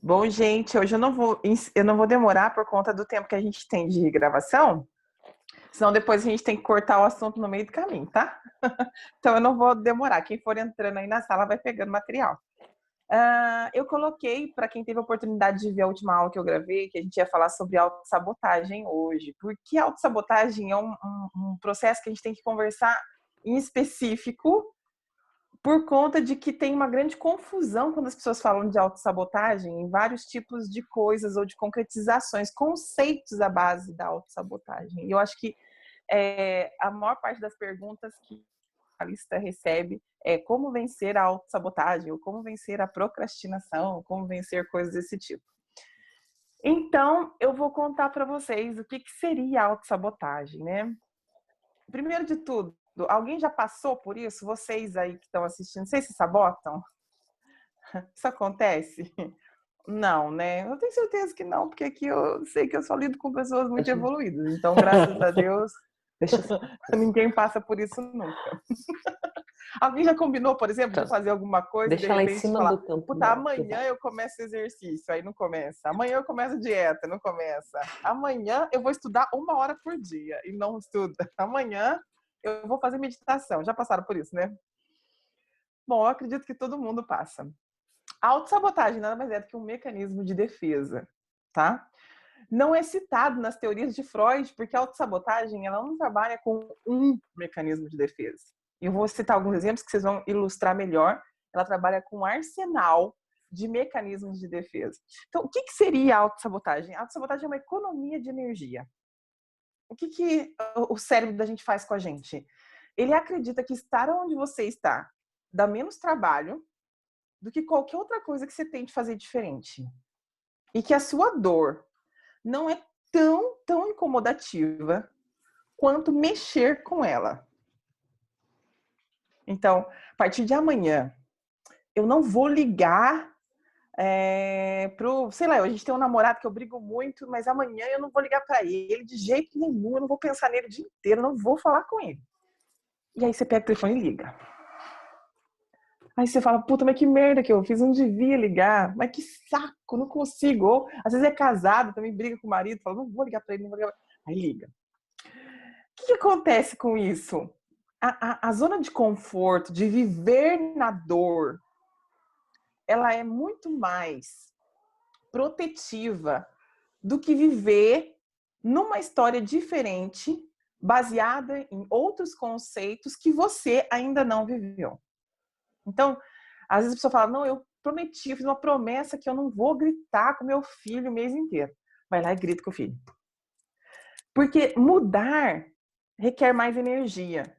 Bom, gente, hoje eu não vou demorar por conta do tempo que a gente tem de gravação, senão depois a gente tem que cortar o assunto no meio do caminho, tá? Então eu não vou demorar. Quem for entrando aí na sala vai pegando material. Eu coloquei, para quem teve a oportunidade de ver a última aula que eu gravei, que a gente ia falar sobre autossabotagem hoje, porque a autossabotagem é um processo que a gente tem que conversar em específico por conta de que tem uma grande confusão quando as pessoas falam de autossabotagem em vários tipos de coisas ou de concretizações, conceitos à base da autossabotagem. E eu acho que a maior parte das perguntas que a lista recebe é como vencer a autossabotagem, ou como vencer a procrastinação, como vencer coisas desse tipo. Então, eu vou contar para vocês o que seria a autossabotagem, né? Primeiro de tudo, alguém já passou por isso? Vocês aí que estão assistindo, vocês se sabotam? Isso acontece? Não, né? Eu tenho certeza que não, porque aqui eu sei que eu só lido com pessoas muito evoluídas. Então, graças a Deus, Deixa, ninguém passa por isso nunca. Alguém já combinou, por exemplo, de fazer alguma coisa e de deixa lá em repente cima falar: do campo puta, dela que amanhã vai. eu começo exercício, aí não começa. Amanhã eu começo dieta, não começa. Amanhã eu vou estudar 1 hora por dia e não estuda. Amanhã eu vou fazer meditação. Já passaram por isso, né? Bom, eu acredito que todo mundo passa. A autossabotagem nada mais é do que um mecanismo de defesa, tá? Não é citado nas teorias de Freud, porque a autossabotagem ela não trabalha com um mecanismo de defesa. Eu vou citar alguns exemplos que vocês vão ilustrar melhor. Ela trabalha com um arsenal de mecanismos de defesa. Então, o que seria a autossabotagem? A autossabotagem é uma economia de energia. O que o cérebro da gente faz com a gente? Ele acredita que estar onde você está dá menos trabalho do que qualquer outra coisa que você tente fazer diferente. E que a sua dor não é tão incomodativa quanto mexer com ela. Então, a partir de amanhã, eu não vou ligar sei lá, a gente tem um namorado que eu brigo muito, mas amanhã eu não vou ligar para ele de jeito nenhum, eu não vou pensar nele o dia inteiro, eu não vou falar com ele. E aí você pega o telefone e liga. Aí você fala, puta, mas que merda que eu fiz, não devia ligar, mas que saco, não consigo. Ou, às vezes é casado, também briga com o marido, fala, não vou ligar pra ele, não vou ligar. Aí liga. O que acontece com isso? A zona de conforto, de viver na dor, ela é muito mais protetiva do que viver numa história diferente, baseada em outros conceitos que você ainda não viveu. Então, às vezes a pessoa fala, não, eu prometi, eu fiz uma promessa que eu não vou gritar com meu filho o mês inteiro. Vai lá e grita com o filho. Porque mudar requer mais energia.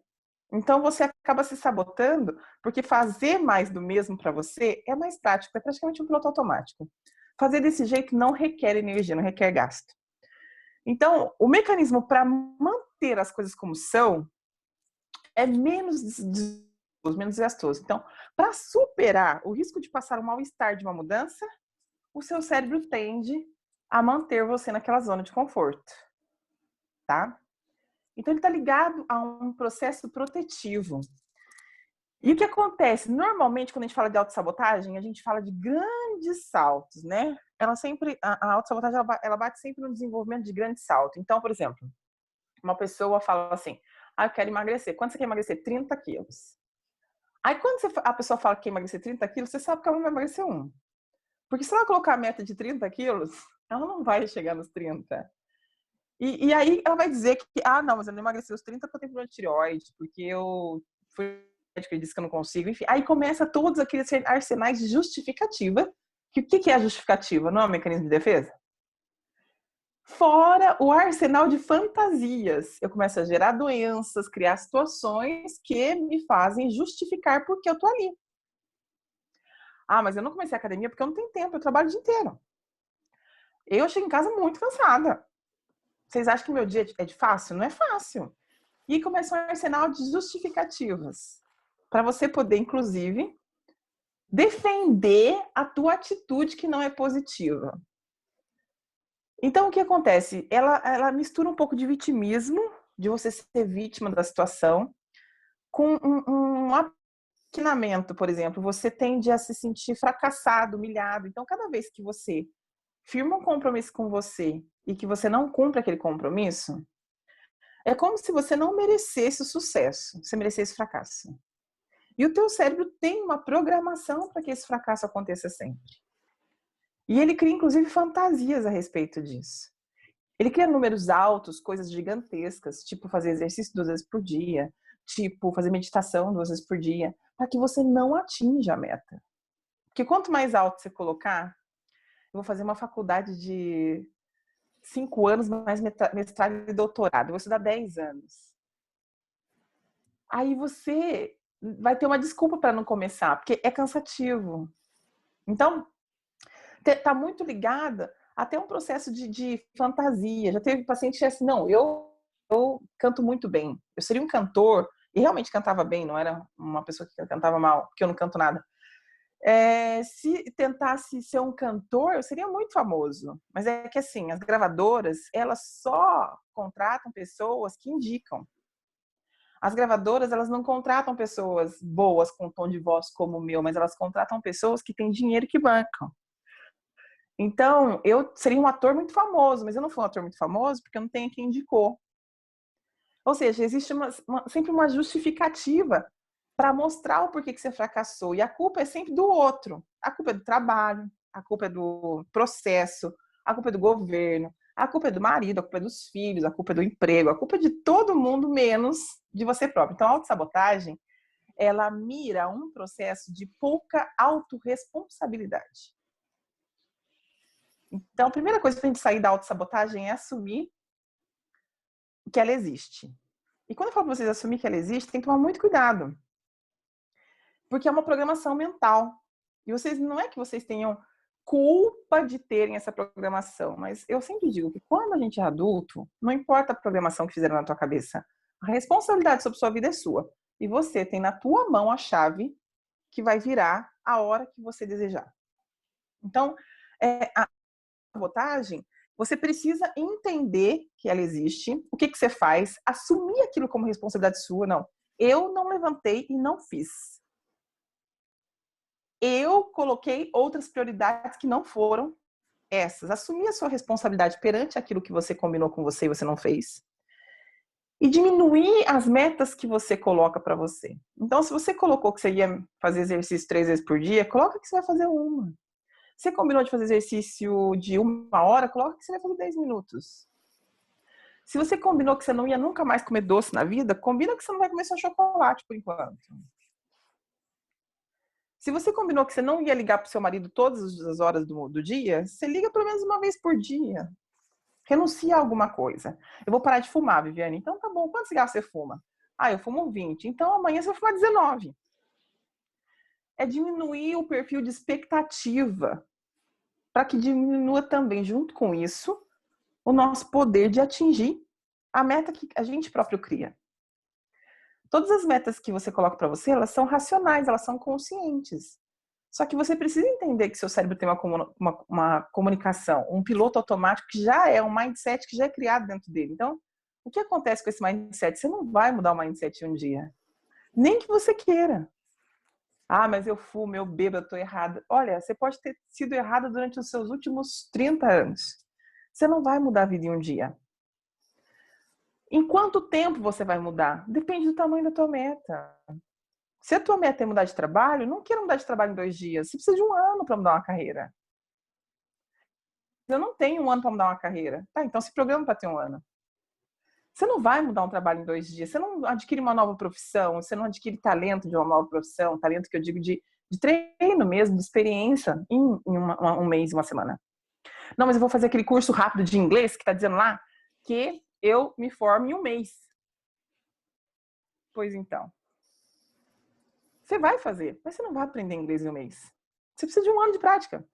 Então você acaba se sabotando, porque fazer mais do mesmo para você é mais prático, é praticamente um piloto automático. Fazer desse jeito não requer energia, não requer gasto. Então, o mecanismo para manter as coisas como são é menos gastoso. Então, para superar o risco de passar o mal-estar de uma mudança, o seu cérebro tende a manter você naquela zona de conforto, tá? Então, ele está ligado a um processo protetivo. E o que acontece? Normalmente, quando a gente fala de autossabotagem, a gente fala de grandes saltos, né? A autossabotagem, ela bate sempre no desenvolvimento de grandes saltos. Então, por exemplo, uma pessoa fala assim, eu quero emagrecer. Quanto você quer emagrecer? 30 quilos. Aí, quando a pessoa fala que quer emagrecer 30 quilos, você sabe que ela não vai emagrecer 1. Porque se ela colocar a meta de 30 quilos, ela não vai chegar nos 30. E aí ela vai dizer que, não, mas eu não emagreci os 30 porque eu tenho problema de tireoide, porque eu fui médico e disse que eu não consigo, enfim. Aí começa todos aqueles arsenais de justificativa. O que é a justificativa? Não é um mecanismo de defesa? Fora o arsenal de fantasias. Eu começo a gerar doenças, criar situações que me fazem justificar porque eu tô ali. Mas eu não comecei a academia porque eu não tenho tempo, eu trabalho o dia inteiro. Eu chego em casa muito cansada. Vocês acham que meu dia é de fácil? Não é fácil. E começa um arsenal de justificativas para você poder, inclusive, defender a tua atitude que não é positiva. Então, o que acontece? Ela mistura um pouco de vitimismo, de você ser vítima da situação, com um relacionamento, por exemplo, você tende a se sentir fracassado, humilhado. Então, cada vez que você firma um compromisso com você e que você não cumpre aquele compromisso, é como se você não merecesse o sucesso, você merecesse fracasso. E o teu cérebro tem uma programação para que esse fracasso aconteça sempre. E ele cria, inclusive, fantasias a respeito disso. Ele cria números altos, coisas gigantescas, tipo fazer exercício 2 vezes por dia, tipo fazer meditação 2 vezes por dia, para que você não atinja a meta. Porque quanto mais alto você colocar, eu vou fazer uma faculdade de 5 anos, mais mestrado e doutorado, eu vou estudar 10 anos. Aí você vai ter uma desculpa para não começar, porque é cansativo. Então, tá muito ligada até um processo de fantasia. Já teve paciente que disse assim, não, eu canto muito bem. Eu seria um cantor, e realmente cantava bem, não era uma pessoa que cantava mal, porque eu não canto nada. Se tentasse ser um cantor, eu seria muito famoso. Mas é que assim, as gravadoras, elas só contratam pessoas que indicam. As gravadoras, elas não contratam pessoas boas com tom de voz como o meu, mas elas contratam pessoas que têm dinheiro e que bancam. Então, eu seria um ator muito famoso, mas eu não fui um ator muito famoso porque eu não tenho quem indicou. Ou seja, existe sempre uma justificativa para mostrar o porquê que você fracassou. E a culpa é sempre do outro. A culpa é do trabalho, a culpa é do processo, a culpa é do governo, a culpa é do marido, a culpa é dos filhos, a culpa é do emprego, a culpa é de todo mundo menos de você próprio. Então, a autossabotagem, ela mira um processo de pouca autorresponsabilidade. Então, a primeira coisa para a gente sair da autossabotagem é assumir que ela existe. E quando eu falo para vocês assumir que ela existe, tem que tomar muito cuidado. Porque é uma programação mental. E vocês, não é que vocês tenham culpa de terem essa programação, mas eu sempre digo que quando a gente é adulto, não importa a programação que fizeram na tua cabeça, a responsabilidade sobre sua vida é sua. E você tem na tua mão a chave que vai virar a hora que você desejar. Então, a sabotagem, você precisa entender que ela existe, o que você faz, assumir aquilo como responsabilidade sua. Não, eu não levantei e não fiz. Eu coloquei outras prioridades que não foram essas. Assumir a sua responsabilidade perante aquilo que você combinou com você e você não fez. E diminuir as metas que você coloca para você. Então, se você colocou que você ia fazer exercício 3 vezes por dia, coloca que você vai fazer uma. Você combinou de fazer exercício de 1 hora, coloca que você vai fazer 10 minutos. Se você combinou que você não ia nunca mais comer doce na vida, combina que você não vai comer só chocolate por enquanto. Se você combinou que você não ia ligar para o seu marido todas as horas do dia, você liga pelo menos uma vez por dia. Renuncia a alguma coisa. Eu vou parar de fumar, Viviane. Então tá bom. Quantos cigarros você fuma? Eu fumo 20. Então amanhã você vai fumar 19. É diminuir o perfil de expectativa para que diminua também, junto com isso, o nosso poder de atingir a meta que a gente próprio cria. Todas as metas que você coloca para você, elas são racionais, elas são conscientes. Só que você precisa entender que seu cérebro tem uma comunicação, um piloto automático que já é um mindset que já é criado dentro dele. Então, o que acontece com esse mindset? Você não vai mudar o mindset em um dia. Nem que você queira. Mas eu fumo, eu bebo, eu tô errada. Olha, você pode ter sido errada durante os seus últimos 30 anos. Você não vai mudar a vida em um dia. Em quanto tempo você vai mudar? Depende do tamanho da tua meta. Se a tua meta é mudar de trabalho, não queira mudar de trabalho em 2 dias. Você precisa de 1 ano para mudar uma carreira. Eu não tenho 1 ano para mudar uma carreira. Tá, então se programa para ter 1 ano. Você não vai mudar um trabalho em 2 dias. Você não adquire uma nova profissão. Você não adquire talento de uma nova profissão. Talento que eu digo de treino mesmo, de experiência em um mês, 1 semana. Não, mas eu vou fazer aquele curso rápido de inglês que está dizendo lá que eu me formo em 1 mês. Pois então. Você vai fazer, mas você não vai aprender inglês em 1 mês. Você precisa de 1 ano de prática.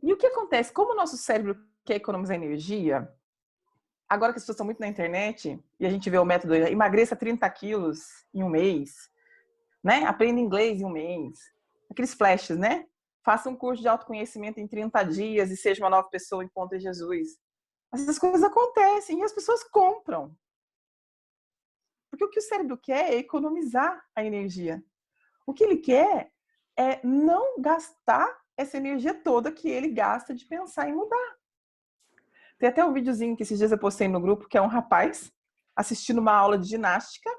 E o que acontece? Como o nosso cérebro quer economizar energia, agora que as pessoas estão muito na internet e a gente vê o método emagreça 30 quilos em 1 mês, né? Aprenda inglês em 1 mês. Aqueles flashes, né? Faça um curso de autoconhecimento em 30 dias e seja uma nova pessoa, encontre Jesus. Essas coisas acontecem e as pessoas compram. Porque o que o cérebro quer é economizar a energia. O que ele quer é não gastar essa energia toda que ele gasta de pensar em mudar. Tem até um videozinho que esses dias eu postei no grupo, que é um rapaz assistindo uma aula de ginástica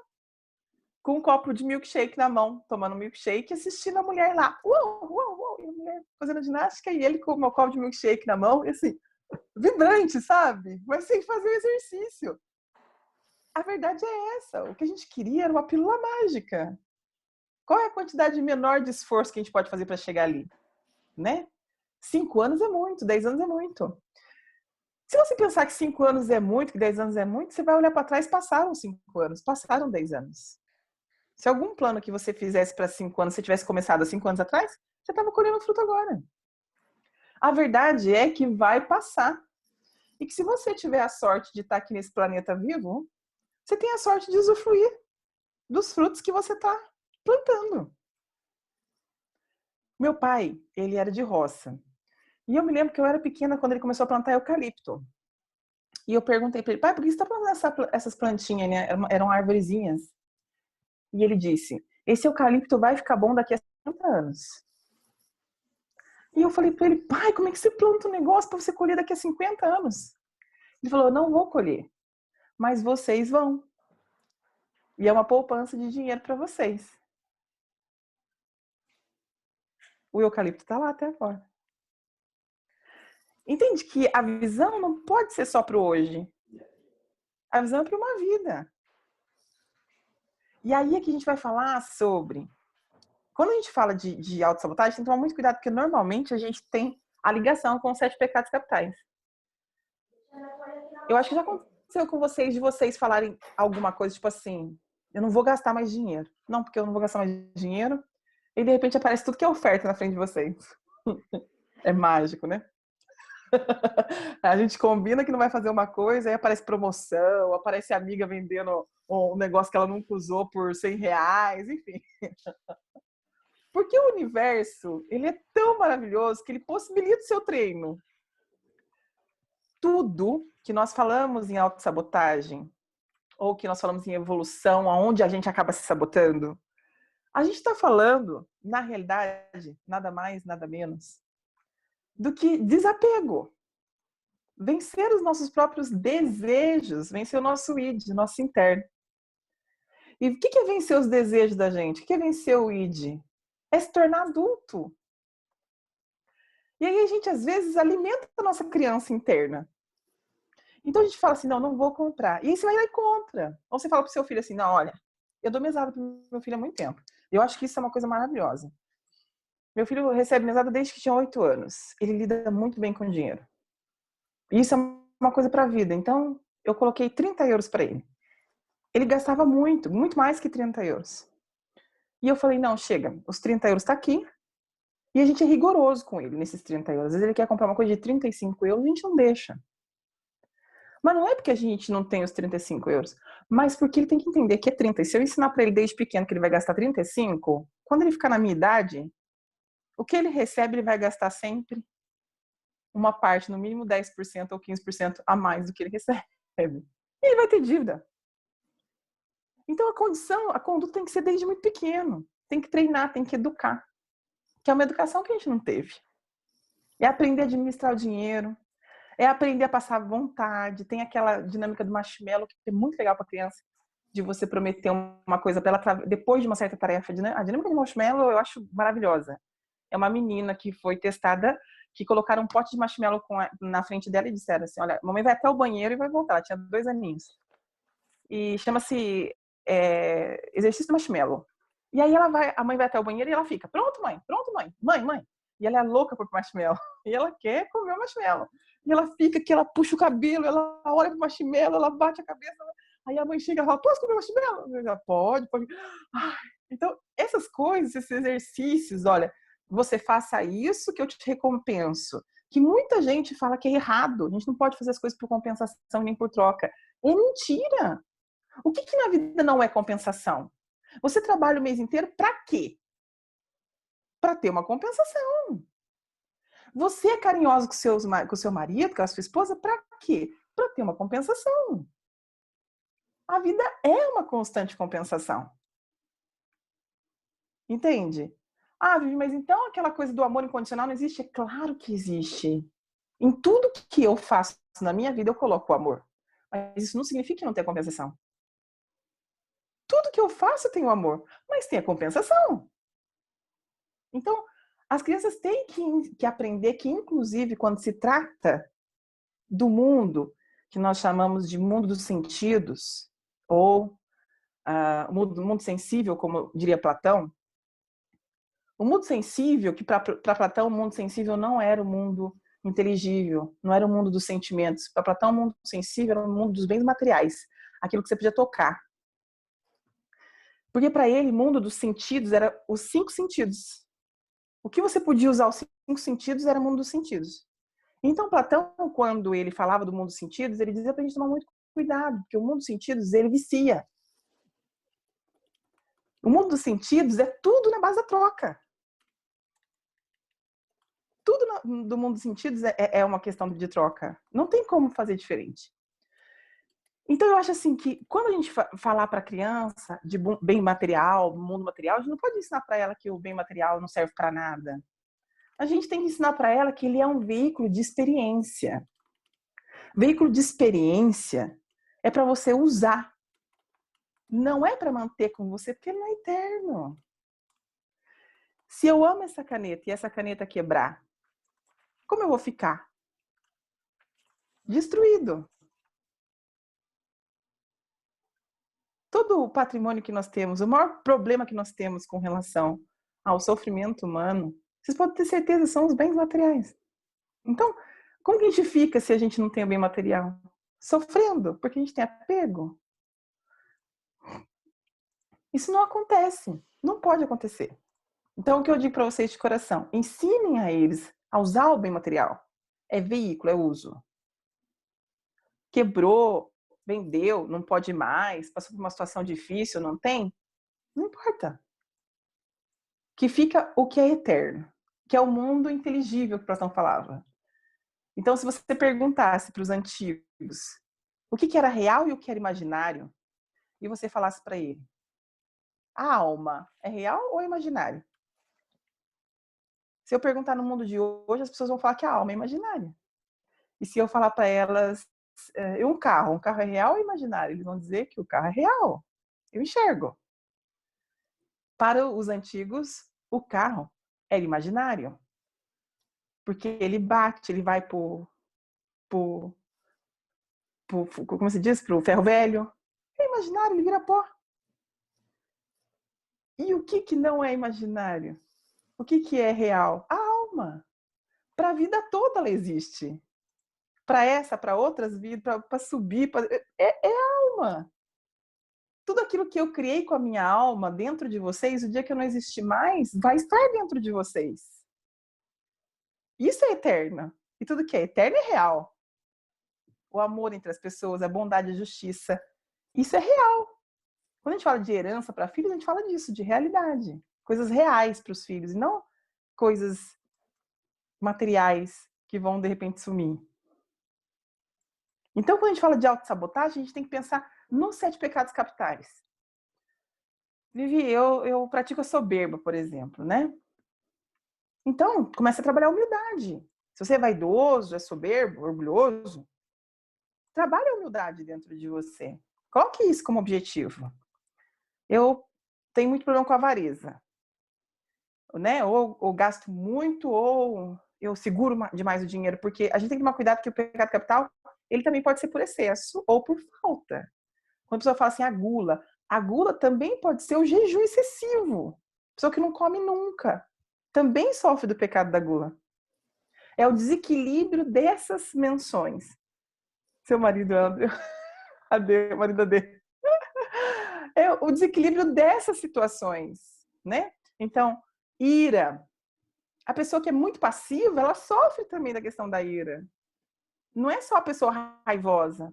com um copo de milkshake na mão, tomando milkshake, assistindo a mulher lá, uou, uou, uou, e a mulher fazendo ginástica e ele com o meu copo de milkshake na mão, e assim, vibrante, sabe? Mas sem fazer o exercício. A verdade é essa, o que a gente queria era uma pílula mágica. Qual é a quantidade menor de esforço que a gente pode fazer para chegar ali, né? 5 anos é muito, 10 anos é muito. Se você pensar que 5 anos é muito, que 10 anos é muito, você vai olhar para trás, passaram 5 anos, passaram 10 anos. Se algum plano que você fizesse para 5 anos, você tivesse começado há 5 anos atrás, você estava colhendo fruto agora. A verdade é que vai passar. E que se você tiver a sorte de estar aqui nesse planeta vivo, você tem a sorte de usufruir dos frutos que você está plantando. Meu pai, ele era de roça. E eu me lembro que eu era pequena quando ele começou a plantar eucalipto. E eu perguntei para ele, pai, por que você está plantando essas plantinhas, né? Eram arvorezinhas. E ele disse, esse eucalipto vai ficar bom daqui a 50 anos. E eu falei para ele, pai, como é que você planta um negócio para você colher daqui a 50 anos? Ele falou, não vou colher, mas vocês vão. E é uma poupança de dinheiro para vocês. O eucalipto está lá até agora. Entende que a visão não pode ser só para o hoje. A visão é para uma vida. E aí é que a gente vai falar sobre... Quando a gente fala de autossabotagem, tem que tomar muito cuidado, porque normalmente a gente tem a ligação com os 7 pecados capitais. Eu acho que já aconteceu com vocês, de vocês falarem alguma coisa, tipo assim, eu não vou gastar mais dinheiro. Não, porque eu não vou gastar mais dinheiro. E de repente aparece tudo que é oferta na frente de vocês. É mágico, né? A gente combina que não vai fazer uma coisa, aí aparece promoção, aparece amiga vendendo um negócio que ela nunca usou por 100 reais, enfim. Porque o universo, ele é tão maravilhoso que ele possibilita o seu treino. Tudo que nós falamos em autossabotagem, ou que nós falamos em evolução, aonde a gente acaba se sabotando, a gente está falando, na realidade, nada mais, nada menos, do que desapego. Vencer os nossos próprios desejos, vencer o nosso id, nosso interno. E o que é vencer os desejos da gente? O que é vencer o id? É se tornar adulto. E aí a gente, às vezes, alimenta a nossa criança interna. Então a gente fala assim, não, não vou comprar. E aí você vai lá e compra. Ou você fala pro seu filho assim, não, olha, eu dou mesada pro meu filho há muito tempo. Eu acho que isso é uma coisa maravilhosa. Meu filho recebe mesada desde que tinha 8 anos. Ele lida muito bem com dinheiro. E isso é uma coisa para a vida. Então, eu coloquei 30 euros para ele. Ele gastava muito, muito mais que 30 euros. E eu falei, não, chega, os 30 euros tá aqui. E a gente é rigoroso com ele nesses 30 euros. Às vezes ele quer comprar uma coisa de 35 euros, a gente não deixa. Mas não é porque a gente não tem os 35 euros, mas porque ele tem que entender que é 30. E se eu ensinar para ele desde pequeno que ele vai gastar 35, quando ele ficar na minha idade, o que ele recebe, ele vai gastar sempre uma parte, no mínimo 10% ou 15% a mais do que ele recebe. E ele vai ter dívida. Então a conduta tem que ser desde muito pequeno. Tem que treinar, tem que educar. Que é uma educação que a gente não teve. É aprender a administrar o dinheiro, é aprender a passar vontade. Tem aquela dinâmica do marshmallow que é muito legal para criança, de você prometer uma coisa para ela depois de uma certa tarefa. A dinâmica do marshmallow eu acho maravilhosa. É uma menina que foi testada, que colocaram um pote de marshmallow na frente dela e disseram assim, olha, a mamãe vai até o banheiro e vai voltar. Ela tinha 2 aninhos. E chama-se exercício do marshmallow. E aí a mãe vai até o banheiro e ela fica, pronto, mãe, mãe. E ela é louca por marshmallow. E ela quer comer o marshmallow. E ela fica que ela puxa o cabelo, ela olha pro marshmallow, ela bate a cabeça. Aí a mãe chega e fala, posso comer marshmallow? Ela, pode. Ai, então, essas coisas, esses exercícios, olha, você faça isso que eu te recompenso. Que muita gente fala que é errado. A gente não pode fazer as coisas por compensação nem por troca. É mentira. O que na vida não é compensação? Você trabalha o mês inteiro para quê? Para ter uma compensação. Você é carinhoso com o seu marido, com a sua esposa, para quê? Para ter uma compensação. A vida é uma constante compensação. Entende? Ah, Vivi, mas então aquela coisa do amor incondicional não existe? É claro que existe. Em tudo que eu faço na minha vida, eu coloco o amor. Mas isso não significa que não tenha compensação. Tudo que eu faço tem o amor, mas tem a compensação. Então, as crianças têm que aprender que, inclusive, quando se trata do mundo, que nós chamamos de mundo dos sentidos, ou mundo sensível, como diria Platão, o mundo sensível, que para Platão o mundo sensível não era o mundo inteligível, não era o mundo dos sentimentos. Para Platão o mundo sensível era o mundo dos bens materiais, aquilo que você podia tocar. Porque para ele, o mundo dos sentidos era os 5 sentidos. O que você podia usar os 5 sentidos era o mundo dos sentidos. Então, Platão, quando ele falava do mundo dos sentidos, ele dizia para a gente tomar muito cuidado, porque o mundo dos sentidos, ele vicia. O mundo dos sentidos é tudo na base da troca. Tudo do mundo dos sentidos é uma questão de troca. Não tem como fazer diferente. Então, eu acho assim que quando a gente falar para a criança de bem material, mundo material, a gente não pode ensinar para ela que o bem material não serve para nada. A gente tem que ensinar para ela que ele é um veículo de experiência. Veículo de experiência é para você usar. Não é para manter com você, porque ele não é eterno. Se eu amo essa caneta e essa caneta quebrar, como eu vou ficar? Destruído. Todo o patrimônio que nós temos, o maior problema que nós temos com relação ao sofrimento humano, vocês podem ter certeza, são os bens materiais. Então, como que a gente fica se a gente não tem o bem material? Sofrendo, porque a gente tem apego. Isso não acontece, não pode acontecer. Então, o que eu digo para vocês de coração, ensinem a eles a usar o bem material. É veículo, é uso. Quebrou, vendeu, não pode mais, passou por uma situação difícil, não tem? Não importa. Que fica o que é eterno, que é o mundo inteligível que Platão falava. Então, se você perguntasse para os antigos o que era real e o que era imaginário, e você falasse para ele, a alma é real ou é imaginário? Se eu perguntar no mundo de hoje, as pessoas vão falar que a alma é imaginária. E se eu falar para elas, um carro é real ou imaginário? Eles vão dizer que o carro é real. Eu enxergo. Para os antigos, o carro era imaginário. Porque ele bate, ele vai como se diz, pro ferro velho. É imaginário, ele vira pó. E o que não é imaginário? O que é real? A alma. Para a vida toda ela existe. Para essa, para outras vidas, para subir. É a alma. Tudo aquilo que eu criei com a minha alma dentro de vocês, o dia que eu não existir mais, vai estar dentro de vocês. Isso é eterno. E tudo que é eterno é real. O amor entre as pessoas, a bondade e a justiça. Isso é real. Quando a gente fala de herança para filhos, a gente fala disso, de realidade. Coisas reais para os filhos, e não coisas materiais que vão, de repente, sumir. Então, quando a gente fala de autossabotagem, a gente tem que pensar nos 7 pecados capitais. Vivi, eu pratico a soberba, por exemplo, né? Então, começa a trabalhar a humildade. Se você é vaidoso, é soberbo, orgulhoso, trabalhe a humildade dentro de você. Coloque isso como objetivo. Eu tenho muito problema com a avareza. Né? Ou gasto muito, ou eu seguro demais o dinheiro, porque a gente tem que tomar cuidado que o pecado capital, ele também pode ser por excesso ou por falta. Quando a pessoa fala assim, a gula também pode ser o jejum excessivo. Pessoa que não come nunca, também sofre do pecado da gula. É o desequilíbrio dessas menções. Seu marido, Ade, marido Ade. É o desequilíbrio dessas situações, né? Então, ira. A pessoa que é muito passiva, ela sofre também da questão da ira. Não é só a pessoa raivosa.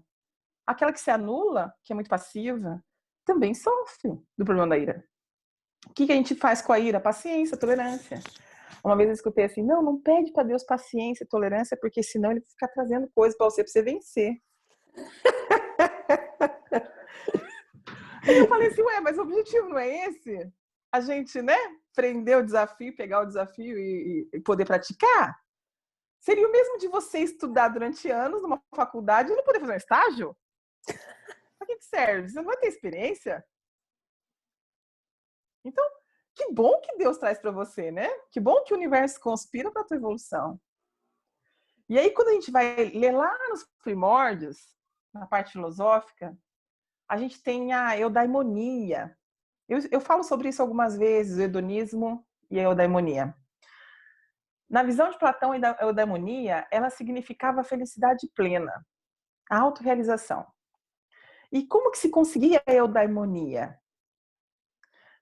Aquela que se anula, que é muito passiva, também sofre do problema da ira. O que a gente faz com a ira? Paciência, tolerância. Uma vez eu escutei assim, não pede para Deus paciência, tolerância, porque senão ele fica trazendo coisas para você vencer. Aí eu falei assim, mas o objetivo não é esse? A gente, né? prender o desafio, pegar o desafio e poder praticar? Seria o mesmo de você estudar durante anos numa faculdade e não poder fazer um estágio? Para que serve? Você não vai ter experiência? Então, que bom que Deus traz para você, né? Que bom que o universo conspira para a tua evolução. E aí, quando a gente vai ler lá nos primórdios, na parte filosófica, a gente tem a eudaimonia. Eu falo sobre isso algumas vezes, o hedonismo e a eudaimonia. Na visão de Platão, a eudaimonia, ela significava a felicidade plena, a autorrealização. E como que se conseguia a eudaimonia?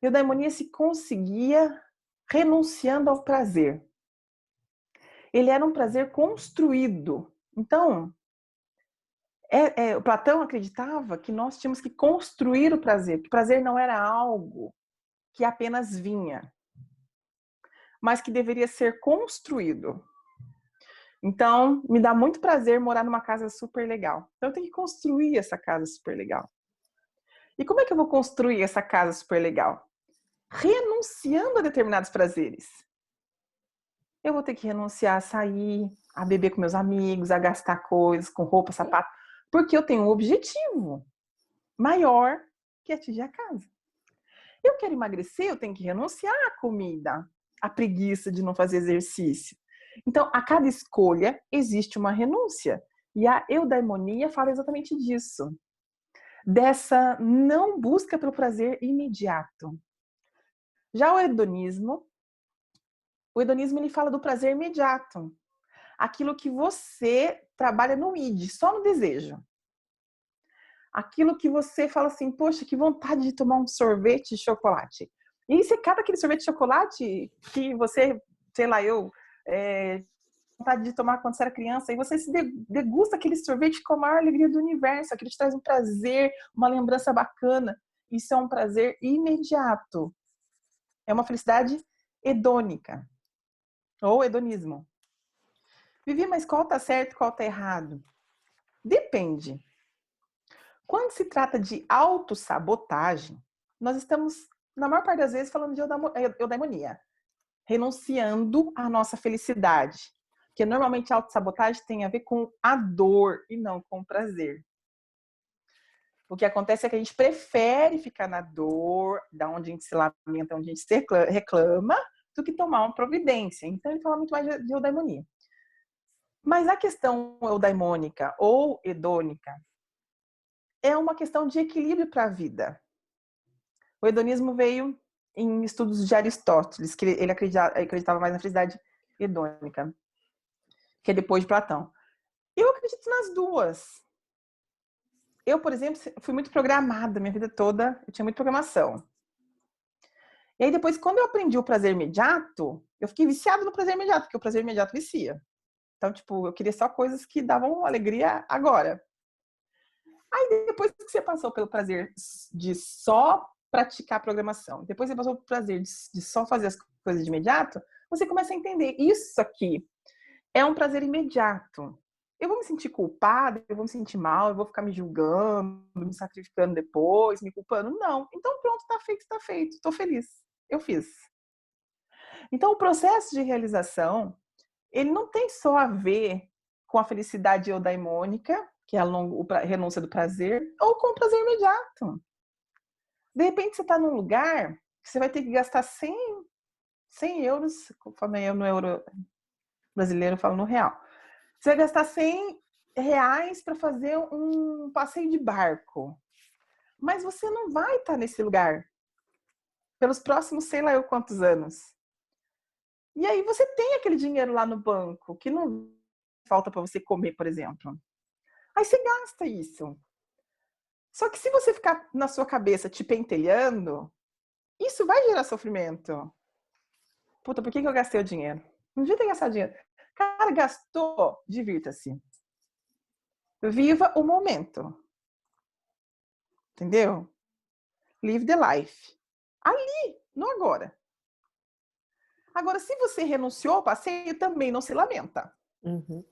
A eudaimonia se conseguia renunciando ao prazer. Ele era um prazer construído. Então, o Platão acreditava que nós tínhamos que construir o prazer, que o prazer não era algo que apenas vinha, mas que deveria ser construído. Então, me dá muito prazer morar numa casa super legal. Então, eu tenho que construir essa casa super legal. E como é que eu vou construir essa casa super legal? Renunciando a determinados prazeres. Eu vou ter que renunciar a sair, a beber com meus amigos, a gastar coisas com roupa, sapato, porque eu tenho um objetivo maior que atingir a casa. Eu quero emagrecer, eu tenho que renunciar à comida, à preguiça de não fazer exercício. Então, a cada escolha existe uma renúncia. E a eudaimonia fala exatamente disso. Dessa não busca pelo prazer imediato. Já o hedonismo ele fala do prazer imediato. Aquilo que você trabalha no id, só no desejo. Aquilo que você fala assim, poxa, que vontade de tomar um sorvete de chocolate. E aí você cata aquele sorvete de chocolate que você, sei lá, vontade de tomar quando você era criança, e você se degusta aquele sorvete com a maior alegria do universo, aquilo te traz um prazer, uma lembrança bacana. Isso é um prazer imediato. É uma felicidade hedônica. Ou hedonismo. Vivi, mas qual tá certo e qual tá errado? Depende. Quando se trata de autossabotagem, nós estamos, na maior parte das vezes, falando de eudaimonia. Renunciando à nossa felicidade. Porque normalmente a autossabotagem tem a ver com a dor e não com o prazer. O que acontece é que a gente prefere ficar na dor, da onde a gente se lamenta, onde a gente se reclama, do que tomar uma providência. Então ele fala muito mais de eudaimonia. Mas a questão eudaimônica ou hedônica é uma questão de equilíbrio para a vida. O hedonismo veio em estudos de Aristóteles, que ele acreditava mais na felicidade hedônica, que é depois de Platão. Eu acredito nas duas. Eu, por exemplo, fui muito programada minha vida toda, eu tinha muita programação. E aí depois, quando eu aprendi o prazer imediato, eu fiquei viciada no prazer imediato, porque o prazer imediato vicia. Então, tipo, eu queria só coisas que davam alegria agora. Aí depois que você passou pelo prazer de só praticar a programação, depois você passou pelo prazer de só fazer as coisas de imediato, você começa a entender, isso aqui é um prazer imediato. Eu vou me sentir culpada, eu vou me sentir mal, eu vou ficar me julgando, me sacrificando depois, me culpando. Não. Então pronto, tá feito, tá feito. Tô feliz. Eu fiz. Então o processo de realização, ele não tem só a ver com a felicidade eudaimônica, que é a renúncia do prazer, ou com o prazer imediato. De repente você está num lugar que você vai ter que gastar 100 euros, falando eu no euro brasileiro, eu falo no real. Você vai gastar 100 reais para fazer um passeio de barco. Mas você não vai estar nesse lugar pelos próximos sei lá eu quantos anos. E aí você tem aquele dinheiro lá no banco, que não falta para você comer, por exemplo. Aí você gasta isso. Só que se você ficar na sua cabeça te pentelhando, isso vai gerar sofrimento. Puta, por que eu gastei o dinheiro? Não devia ter gastado dinheiro. Cara, gastou, divirta-se. Viva o momento. Entendeu? Live the life. Ali, no agora. Agora, se você renunciou ao passeio, também não se lamenta. Uhum.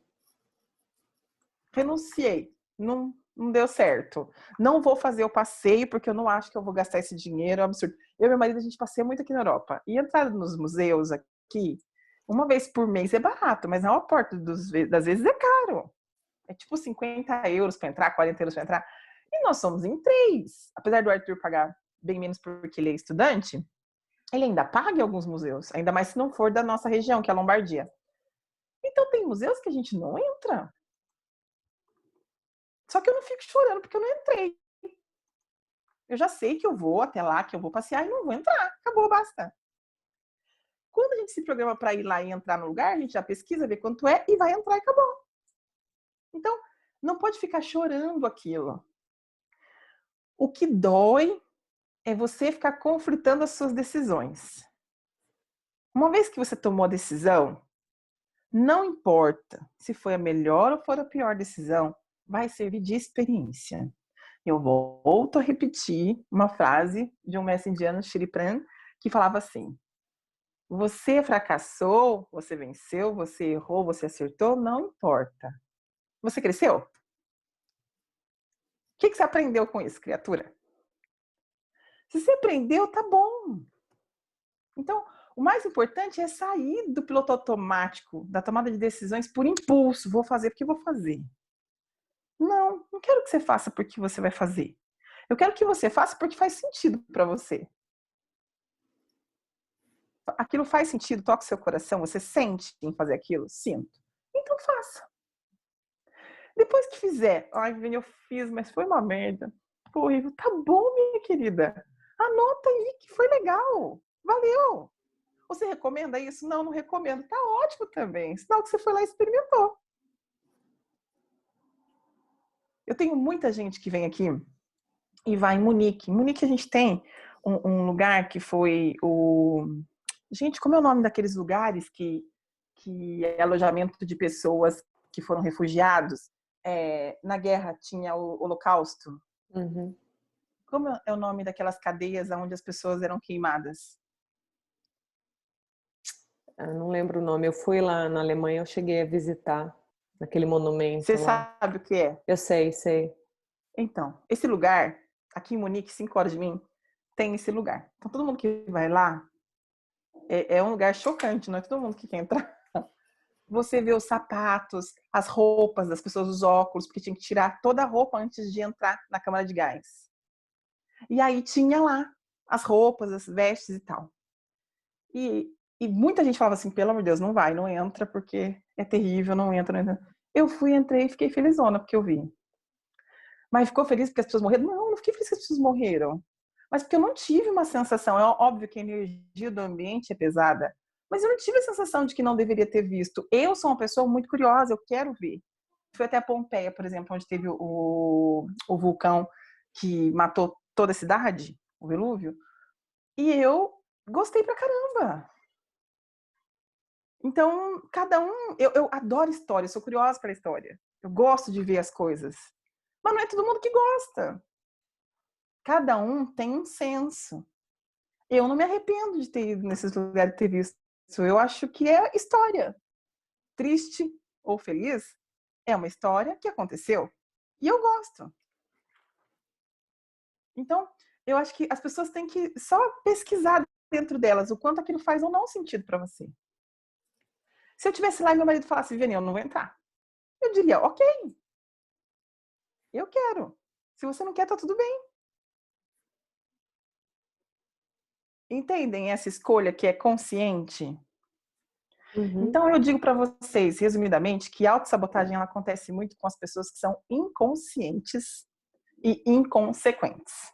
Renunciei. Não não deu certo. Não vou fazer o passeio, porque eu não acho que eu vou gastar esse dinheiro, é um absurdo. Eu e meu marido, a gente passeia muito aqui na Europa. E entrar nos museus aqui, uma vez por mês é barato, mas na maior parte das vezes é caro. É tipo 50 euros para entrar, 40 euros para entrar. E nós somos em 3. Apesar do Arthur pagar bem menos porque ele é estudante, ele ainda paga em alguns museus, ainda mais se não for da nossa região, que é a Lombardia. Então tem museus que a gente não entra. Só que eu não fico chorando porque eu não entrei. Eu já sei que eu vou até lá, que eu vou passear e não vou entrar. Acabou, basta. Quando a gente se programa para ir lá e entrar no lugar, a gente já pesquisa, vê quanto é e vai entrar e acabou. Então, não pode ficar chorando aquilo. O que dói é você ficar conflitando as suas decisões. Uma vez que você tomou a decisão, não importa se foi a melhor ou for a pior decisão, vai servir de experiência. Eu volto a repetir uma frase de um mestre indiano, Shri Pran, que falava assim: você fracassou, você venceu, você errou, você acertou, não importa. Você cresceu? O que você aprendeu com isso, criatura? Se você aprendeu, tá bom. Então, o mais importante é sair do piloto automático, da tomada de decisões por impulso. Vou fazer porque vou fazer. Não quero que você faça porque você vai fazer. Eu quero que você faça porque faz sentido para você. Aquilo faz sentido, toca o seu coração, você sente em fazer aquilo? Sinto. Então faça. Depois que fizer, ai, Viviane, eu fiz, mas foi uma merda. Foi horrível. Tá bom, minha querida. Anota aí que foi legal. Valeu. Você recomenda isso? Não recomendo. Tá ótimo também. Sinal que você foi lá e experimentou. Eu tenho muita gente que vem aqui e vai em Munique. Em Munique a gente tem um lugar que foi o... Gente, como é o nome daqueles lugares que é alojamento de pessoas que foram refugiados? Na guerra tinha o Holocausto. Uhum. Como é o nome daquelas cadeias onde as pessoas eram queimadas? Eu não lembro o nome. Eu fui lá na Alemanha, eu cheguei a visitar aquele Você monumento lá. sabe o que é? Eu sei. Então, esse lugar, aqui em Munique, 5 horas de mim, tem esse lugar. Então, todo mundo que vai lá, é um lugar chocante, não é todo mundo que quer entrar. Você vê os sapatos, as roupas das pessoas, os óculos, porque tinha que tirar toda a roupa antes de entrar na câmara de gás. E aí tinha lá as roupas, as vestes e tal. E muita gente falava assim, pelo amor de Deus, não vai, não entra, porque é terrível, não entra, não entra. Eu fui, entrei e fiquei felizona porque eu vi. Mas ficou feliz porque as pessoas morreram? Não fiquei feliz que as pessoas morreram. Mas porque eu não tive uma sensação, é óbvio que a energia do ambiente é pesada, mas eu não tive a sensação de que não deveria ter visto. Eu sou uma pessoa muito curiosa, eu quero ver. Fui até a Pompeia, por exemplo, onde teve o vulcão que matou toda a cidade, o Velúvio, e eu gostei pra caramba. Então, cada um. Eu adoro história, eu sou curiosa pela história. Eu gosto de ver as coisas. Mas não é todo mundo que gosta. Cada um tem um senso. Eu não me arrependo de ter ido nesses lugares e ter visto. Eu acho que é história. Triste ou feliz, é uma história que aconteceu. E eu gosto. Então, eu acho que as pessoas têm que só pesquisar dentro delas o quanto aquilo faz ou não sentido para você. Se eu tivesse lá e meu marido falasse, Viviane, eu não vou entrar. Eu diria, ok, eu quero. Se você não quer, tá tudo bem. Entendem essa escolha que é consciente? Uhum. Então eu digo para vocês, resumidamente, que a autossabotagem ela acontece muito com as pessoas que são inconscientes e inconsequentes.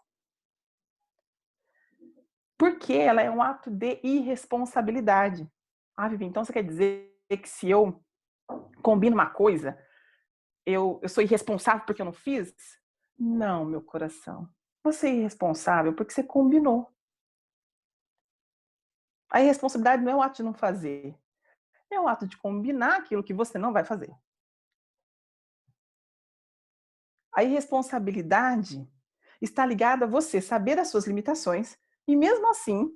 Porque ela é um ato de irresponsabilidade. Ah, Vivi, então você quer dizer que se eu combino uma coisa, eu sou irresponsável porque eu não fiz? Não, meu coração. Você é irresponsável porque você combinou. A irresponsabilidade não é o ato de não fazer, é o ato de combinar aquilo que você não vai fazer. A irresponsabilidade está ligada a você saber as suas limitações e, mesmo assim,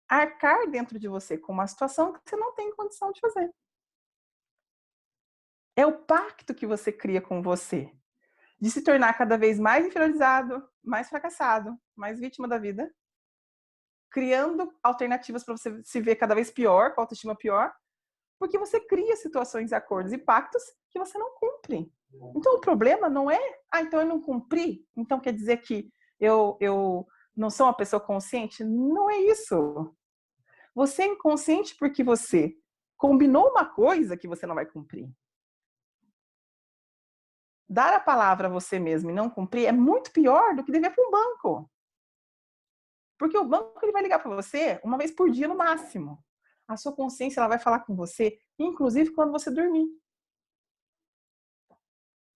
arcar dentro de você com uma situação que você não tem condição de fazer. É o pacto que você cria com você. de se tornar cada vez mais inferiorizado, mais fracassado, mais vítima da vida, criando alternativas para você se ver cada vez pior, com a autoestima pior, porque você cria situações, acordos e pactos que você não cumpre. Então, o problema não é, então eu não cumpri, então quer dizer que eu não sou uma pessoa consciente? Não é isso. Você é inconsciente porque você combinou uma coisa que você não vai cumprir. Dar a palavra a você mesmo e não cumprir é muito pior do que dever para um banco. Porque o banco ele vai ligar para você uma vez por dia no máximo. A sua consciência ela vai falar com você, inclusive quando você dormir.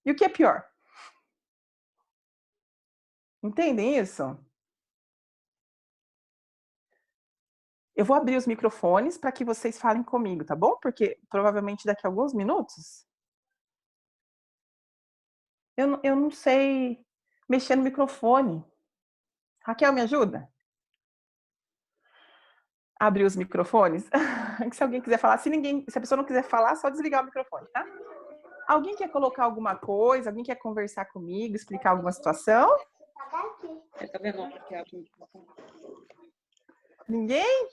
E o que é pior? Entendem isso? Eu vou abrir os microfones para que vocês falem comigo, tá bom? Porque provavelmente daqui a alguns minutos eu não sei mexer no microfone. Raquel, me ajuda? Abrir os microfones? Se alguém quiser falar, se a pessoa não quiser falar, só desligar o microfone, tá? Alguém quer colocar alguma coisa? Alguém quer conversar comigo, explicar alguma situação? Tá vendo aqui a microfone? Ninguém?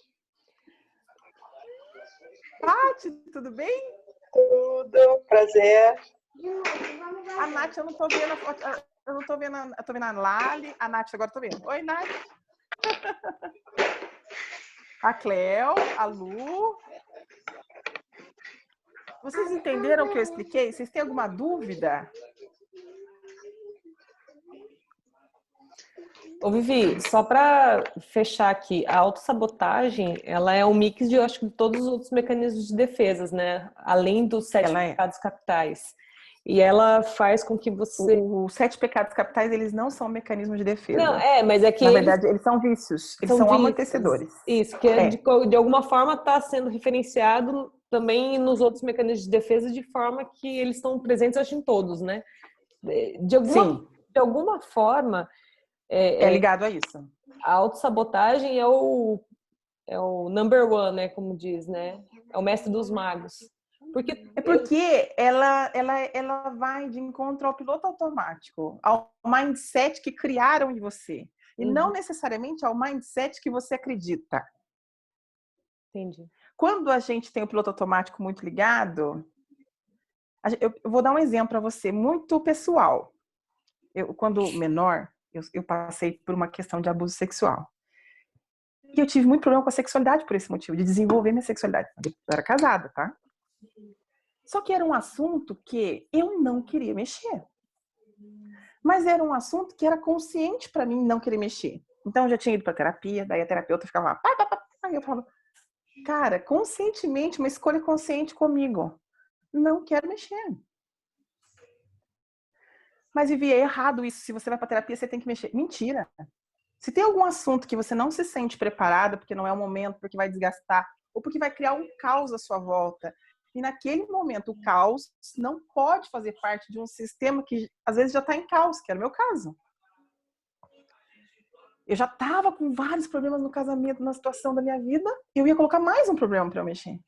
Paty, tudo bem? Tudo, prazer. A Nath, eu não tô vendo a foto. Eu não tô vendo, eu tô vendo a Lali. A Nath, agora eu tô vendo. Oi, Nath. A Cleo, a Lu. Vocês entenderam o que eu expliquei? Vocês têm alguma dúvida? Ô, Vivi, só para fechar aqui, a autossabotagem, ela é um mix de, eu acho, de todos os outros mecanismos de defesas, né? Além dos 7 pecados capitais. E ela faz com que você... Os 7 pecados capitais, eles não são mecanismos de defesa. Não, mas é que na verdade, eles são vícios. Eles são amortecedores. Isso, que de alguma forma está sendo referenciado também nos outros mecanismos de defesa, de forma que eles estão presentes, acho, em todos, né? De alguma forma... É ligado a isso. A autossabotagem é o number one, né? Como diz, né? É o mestre dos magos. Porque ela vai de encontro ao piloto automático, ao mindset que criaram em você. E não necessariamente ao mindset que você acredita. Entendi. Quando a gente tem o piloto automático muito ligado, eu vou dar um exemplo para você, muito pessoal. Quando menor, eu passei por uma questão de abuso sexual. E eu tive muito problema com a sexualidade por esse motivo, de desenvolver minha sexualidade. Eu era casada, tá? Só que era um assunto que eu não queria mexer. Mas era um assunto que era consciente para mim não querer mexer. Então eu já tinha ido para terapia, daí a terapeuta ficava lá, aí eu falava, cara, conscientemente, uma escolha consciente comigo. Não quero mexer. Mas Vivi, é errado isso. Se você vai para terapia, você tem que mexer. Mentira. Se tem algum assunto que você não se sente preparada, porque não é o momento, porque vai desgastar, ou porque vai criar um caos à sua volta, e naquele momento o caos não pode fazer parte de um sistema que às vezes já está em caos, que era o meu caso. Eu já estava com vários problemas no casamento, na situação da minha vida, e eu ia colocar mais um problema para eu mexer.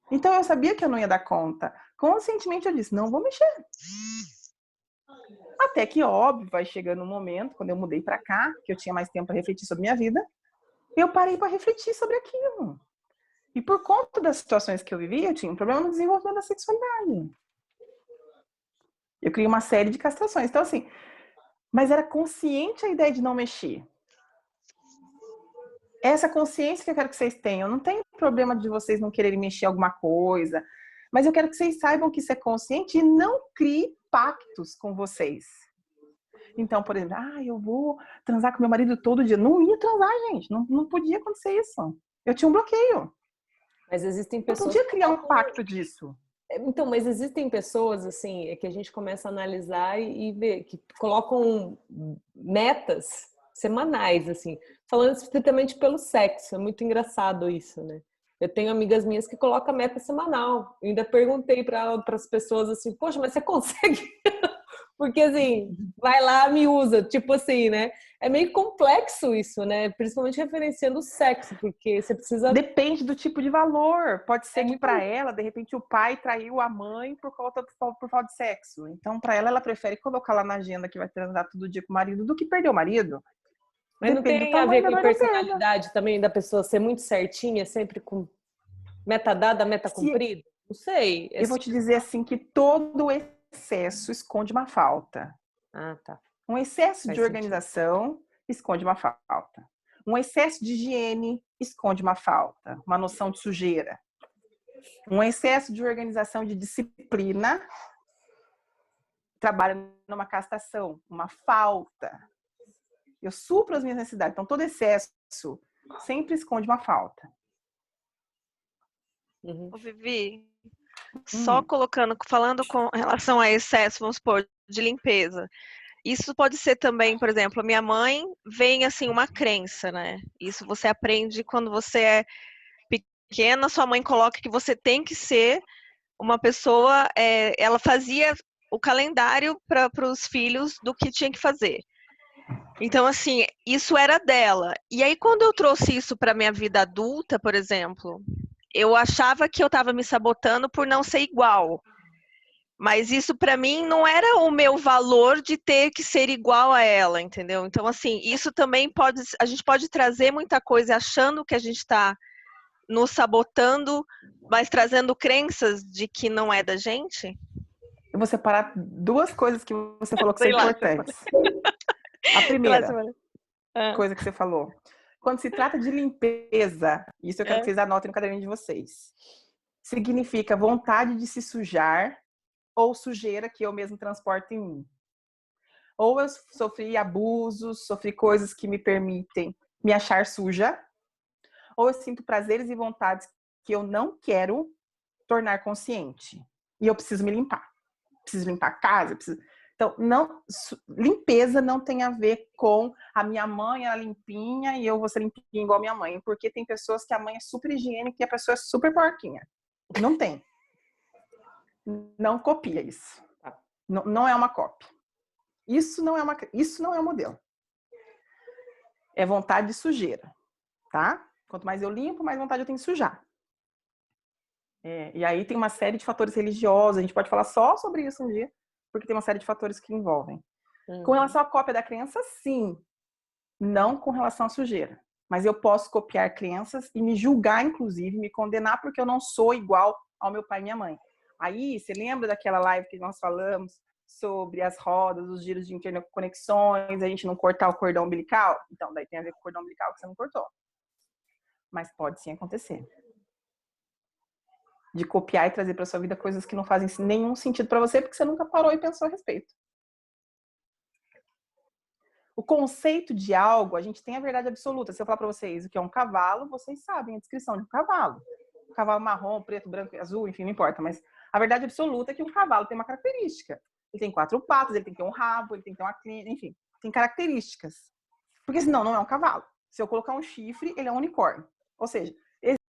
Então eu sabia que eu não ia dar conta. Conscientemente eu disse, não vou mexer. Até que, óbvio, vai chegando um momento, quando eu mudei para cá, que eu tinha mais tempo para refletir sobre minha vida, eu parei para refletir sobre aquilo. E por conta das situações que eu vivi, eu tinha um problema no desenvolvimento da sexualidade. Eu criei uma série de castrações. Então, assim, mas era consciente a ideia de não mexer. Essa consciência que eu quero que vocês tenham. Não tem problema de vocês não quererem mexer alguma coisa, mas eu quero que vocês saibam que isso é consciente e não crie pactos com vocês. Então, por exemplo, eu vou transar com meu marido todo dia. Não ia transar, gente. Não podia acontecer isso. Eu tinha um bloqueio. Mas existem pessoas... Não podia criar um pacto disso. Então, mas existem pessoas, assim, que a gente começa a analisar e ver, que colocam metas semanais, assim, falando estritamente pelo sexo. É muito engraçado isso, né? Eu tenho amigas minhas que colocam meta semanal. Eu ainda perguntei para as pessoas assim, poxa, mas você consegue Porque assim, vai lá, me usa, tipo assim, né? É meio complexo isso, né? Principalmente referenciando o sexo, porque você precisa. Depende do tipo de valor. Pode ser É que muito. para ela, de repente, o pai traiu a mãe por falta de sexo. Então, para ela prefere colocar lá na agenda que vai transar todo dia com o marido do que perder o marido. Mas não Depende do tem a tamanho ver da com a dor da perda. personalidade também da pessoa ser muito certinha, sempre com meta dada, meta cumprida? Não sei. Eu vou te dizer assim que todo excesso esconde uma falta. Ah, tá. Um excesso Faz de sentido. organização esconde uma falta. Um excesso de higiene esconde uma falta, uma noção de sujeira. Um excesso de organização, de disciplina, trabalha numa castração, uma falta. Eu supro as minhas necessidades. Então, todo excesso sempre esconde uma falta. Uhum. Ô, Vivi, só Hum. falando com relação a excesso, vamos supor, de limpeza. Isso pode ser também, por exemplo, a minha mãe vem assim uma crença, né? Isso você aprende quando você é pequena, sua mãe coloca que você tem que ser uma pessoa, ela fazia o calendário para os filhos do que tinha que fazer. Então, assim, isso era dela. E aí, quando eu trouxe isso para minha vida adulta, por exemplo, eu achava que eu estava me sabotando por não ser igual. Mas isso para mim não era o meu valor de ter que ser igual a ela, entendeu? Então, assim, isso também a gente pode trazer muita coisa achando que a gente está nos sabotando, mas trazendo crenças de que não é da gente. Eu vou separar duas coisas que você falou que são Sei lá, importantes. A sei lá, primeira Ah, coisa que você falou. Quando se trata de limpeza, isso eu quero que vocês anotem no caderninho de vocês. Significa vontade de se sujar ou sujeira que eu mesmo transporto em mim. Ou eu sofri abusos, sofri coisas que me permitem me achar suja, ou eu sinto prazeres e vontades que eu não quero tornar consciente. E eu preciso me limpar. Preciso limpar a casa, Então, limpeza não tem a ver com a minha mãe é limpinha e eu vou ser limpinha igual a minha mãe, porque tem pessoas que a mãe é super higiênica e a pessoa é super porquinha. Não tem. Não copia isso. Não é uma cópia. Isso não é um modelo. É vontade de sujeira, tá? Quanto mais eu limpo, mais vontade eu tenho de sujar. E aí tem uma série de fatores religiosos, a gente pode falar só sobre isso um dia, porque tem uma série de fatores que envolvem. Com relação à cópia da crença, sim. Não com relação à sujeira. Mas eu posso copiar crenças e me julgar, inclusive, me condenar porque eu não sou igual ao meu pai e minha mãe. Aí, você lembra daquela live que nós falamos sobre as rodas, os giros de interconexões, a gente não cortar o cordão umbilical? Então, daí tem a ver com o cordão umbilical que você não cortou. Mas pode sim acontecer. De copiar e trazer para sua vida coisas que não fazem nenhum sentido para você porque você nunca parou e pensou a respeito. O conceito de algo, a gente tem a verdade absoluta. Se eu falar para vocês o que é um cavalo, vocês sabem a descrição de um cavalo. Um cavalo marrom, preto, branco, azul, enfim, não importa. Mas a verdade absoluta é que um cavalo tem uma característica. Ele tem 4 patas, ele tem que ter um rabo, ele tem que ter uma crina, enfim. Tem características. Porque senão não é um cavalo. Se eu colocar um chifre, ele é um unicórnio. Ou seja,